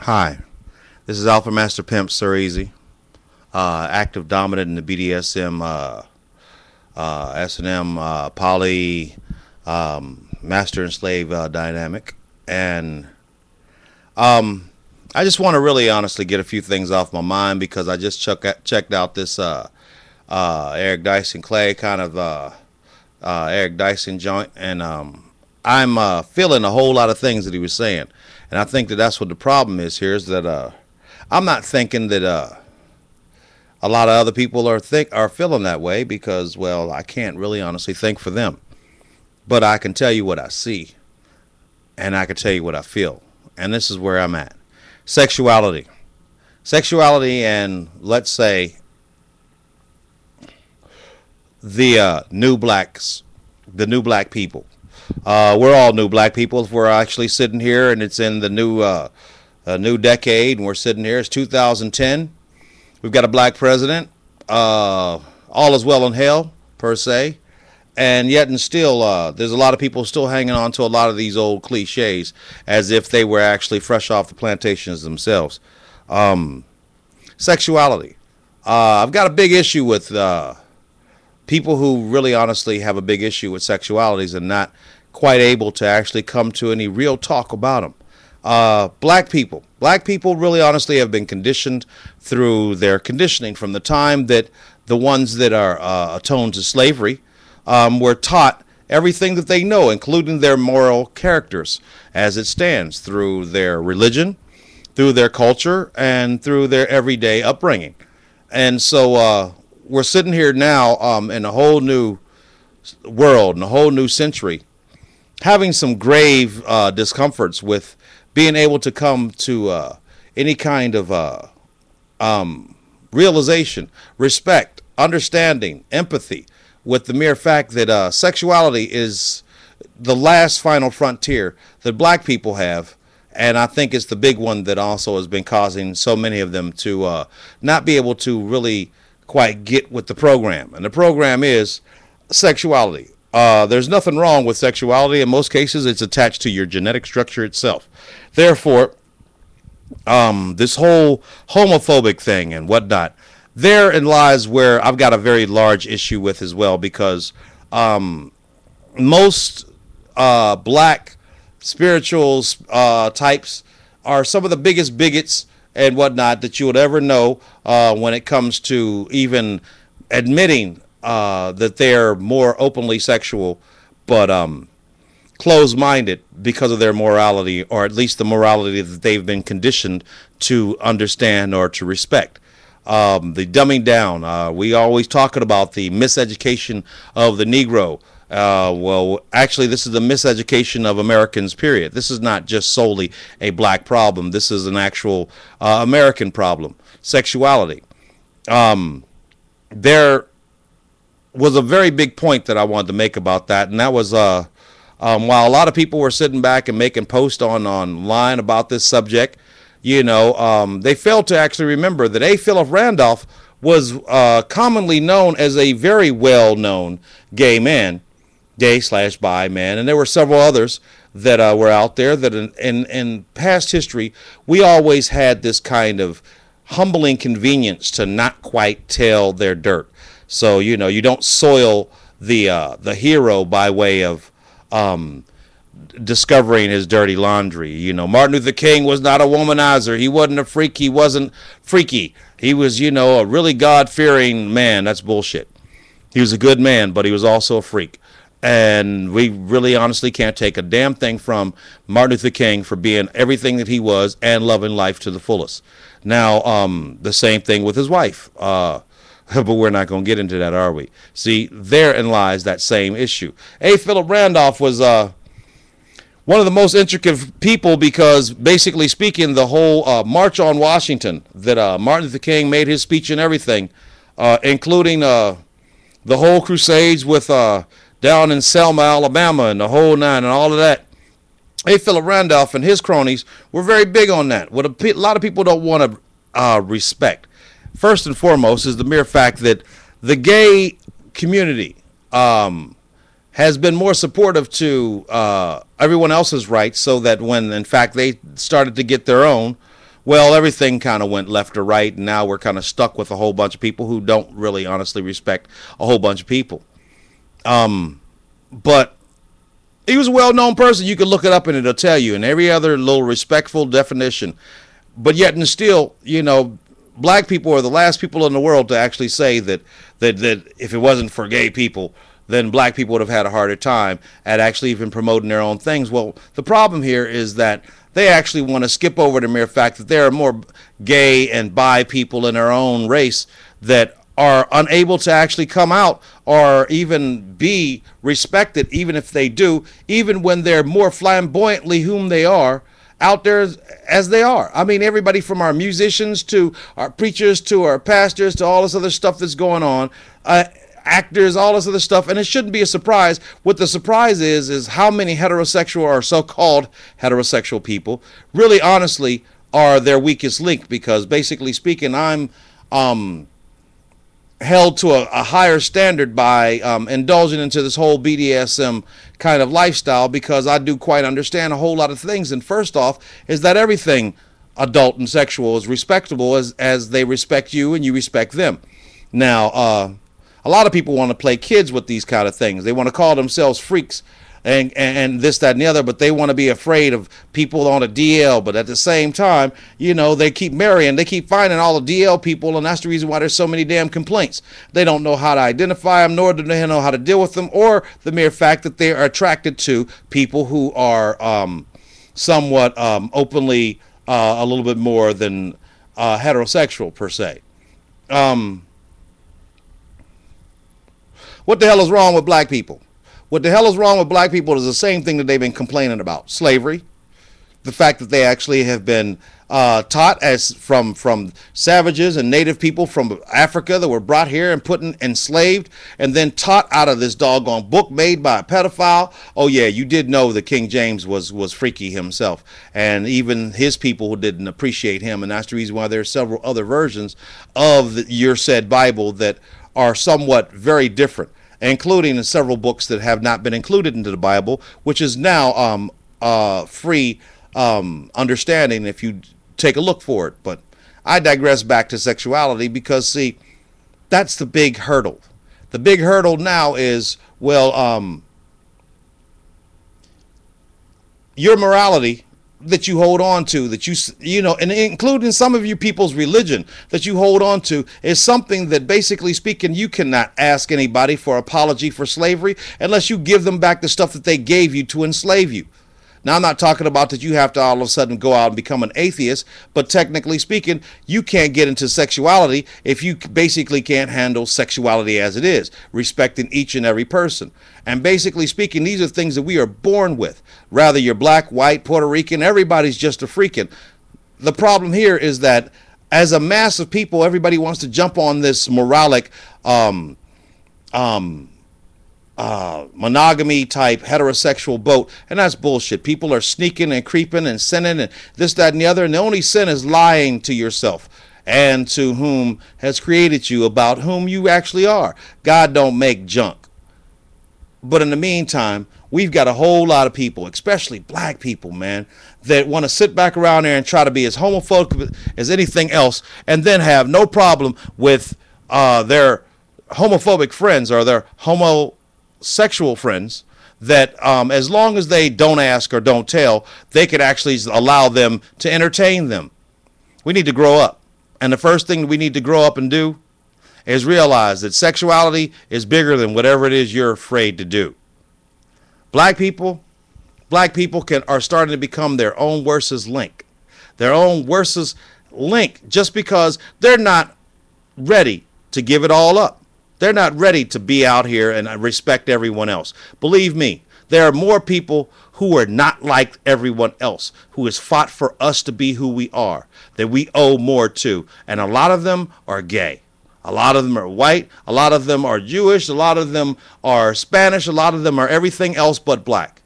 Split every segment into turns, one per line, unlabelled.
Hi, this is Alpha Master Pimp Sir Easy, active dominant in the BDSM, S&M, poly, master and slave dynamic. And I just want to really honestly get a few things off my mind because I just checked out this Eric Dyson Clay kind of Eric Dyson joint, and I'm feeling a whole lot of things that he was saying. And I think that that's what the problem is here is that I'm not thinking that a lot of other people are feeling that way because, well, I can't really honestly think for them. But I can tell you what I see, and I can tell you what I feel. And this is where I'm at. Sexuality. Sexuality, and let's say the new blacks, the new black people. We're all new black people. We're actually sitting here, and it's in the new decade, and we're sitting here. It's 2010. We've got a black president. All is well in hell, per se. And yet and still, there's a lot of people still hanging on to a lot of these old cliches as if they were actually fresh off the plantations themselves. Sexuality. I've got a big issue with people who really honestly have a big issue with sexualities and not quite able to actually come to any real talk about them. Black people. Black people really honestly have been conditioned through their conditioning from the time that the ones that are attuned to slavery were taught everything that they know, including their moral characters as it stands through their religion, through their culture, and through their everyday upbringing. And so we're sitting here now in a whole new world, in a whole new century, having some grave discomforts with being able to come to any kind of realization, respect, understanding, empathy, with the mere fact that sexuality is the last final frontier that black people have. And I think it's the big one that also has been causing so many of them to not be able to really quite get with the program. And the program is sexuality. There's nothing wrong with sexuality. In most cases, it's attached to your genetic structure itself. Therefore, this whole homophobic thing and whatnot, therein lies where I've got a very large issue with as well, because most black spirituals types are some of the biggest bigots and whatnot that you would ever know when it comes to even admitting that they're more openly sexual, but closed-minded because of their morality, or at least the morality that they've been conditioned to understand or to respect. The dumbing down. We always talking about the miseducation of the Negro. Well, actually, this is the miseducation of Americans, period. This is not just solely a black problem. This is an actual American problem. Sexuality. There was a very big point that I wanted to make about that, and that was while a lot of people were sitting back and making posts online about this subject, they failed to actually remember that A. Philip Randolph was commonly known as a very well-known gay man, gay/bi man, and there were several others that were out there that in past history, we always had this kind of humbling convenience to not quite tell their dirt. So, you don't soil the hero by way of discovering his dirty laundry. Martin Luther King was not a womanizer. He wasn't a freak. He wasn't freaky. He was, a really God-fearing man. That's bullshit. He was a good man, but he was also a freak. And we really honestly can't take a damn thing from Martin Luther King for being everything that he was and loving life to the fullest. Now, the same thing with his wife. But we're not going to get into that, are we? See, therein lies that same issue. A. Philip Randolph was one of the most intricate people because, basically speaking, the whole March on Washington that Martin Luther King made his speech and everything, including the whole crusades with down in Selma, Alabama, and the whole nine and all of that. A. Philip Randolph and his cronies were very big on that. What a lot of people don't want to respect, first and foremost, is the mere fact that the gay community has been more supportive to everyone else's rights, so that when, in fact, they started to get their own, Well, everything kind of went left or right, and now we're kind of stuck with a whole bunch of people who don't really honestly respect a whole bunch of people. But he was a well-known person. You can look it up and it'll tell you, and every other little respectful definition. But yet and still, black people are the last people in the world to actually say that if it wasn't for gay people, then black people would have had a harder time at actually even promoting their own things. Well, the problem here is that they actually want to skip over the mere fact that there are more gay and bi people in their own race that are unable to actually come out or even be respected, even if they do, even when they're more flamboyantly whom they are out there as they are. I mean, everybody from our musicians to our preachers to our pastors to all this other stuff that's going on, actors, all this other stuff, and it shouldn't be a surprise. What the surprise is how many heterosexual or so-called heterosexual people really honestly are their weakest link, because basically speaking, I'm held to a higher standard by indulging into this whole BDSM kind of lifestyle, because I do quite understand a whole lot of things. And first off is that everything adult and sexual is respectable as they respect you and you respect them. Now, a lot of people want to play kids with these kind of things. They want to call themselves freaks and this, that, and the other, but they want to be afraid of people on a DL. But at the same time, they keep marrying, they keep finding all the DL people, and that's the reason why there's so many damn complaints. They don't know how to identify them, nor do they know how to deal with them, or the mere fact that they are attracted to people who are somewhat openly a little bit more than heterosexual per se. What the hell is wrong with black people? What the hell is wrong with black people is the same thing that they've been complaining about. Slavery. The fact that they actually have been taught as from savages and native people from Africa that were brought here and put in, enslaved, and then taught out of this doggone book made by a pedophile. Oh yeah, you did know that King James was freaky himself, and even his people didn't appreciate him, and that's the reason why there are several other versions of your said Bible that are somewhat very different, including in several books that have not been included into the Bible, which is now free understanding if you take a look for it. But I digress back to sexuality, because see, that's the big hurdle. The big hurdle now is, well, your morality that you hold on to, that and including some of you people's religion that you hold on to, is something that basically speaking, you cannot ask anybody for apology for slavery unless you give them back the stuff that they gave you to enslave you. Now, I'm not talking about that you have to all of a sudden go out and become an atheist, but technically speaking, you can't get into sexuality if you basically can't handle sexuality as it is, respecting each and every person. And basically speaking, these are things that we are born with. Rather you're black, white, Puerto Rican, everybody's just a freaking. The problem here is that as a mass of people, everybody wants to jump on this moralic monogamy type heterosexual boat, and that's bullshit. People are sneaking and creeping and sinning and this, that, and the other, and the only sin is lying to yourself and to whom has created you about whom you actually are. God don't make junk. But in the meantime, we've got a whole lot of people, especially black people, man, that want to sit back around there and try to be as homophobic as anything else, and then have no problem with their homophobic friends or their homosexual friends, that as long as they don't ask or don't tell, they could actually allow them to entertain them. We need to grow up. And the first thing we need to grow up and do is realize that sexuality is bigger than whatever it is you're afraid to do. Black people are starting to become their own worstest link. Their own worstest link, just because they're not ready to give it all up. They're not ready to be out here and respect everyone else. Believe me, there are more people who are not like everyone else, who has fought for us to be who we are, that we owe more to. And a lot of them are gay. A lot of them are white. A lot of them are Jewish. A lot of them are Spanish. A lot of them are everything else but black.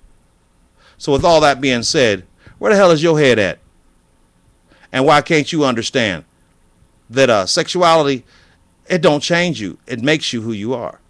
So with all that being said, where the hell is your head at? And why can't you understand that sexuality, it don't change you. It makes you who you are.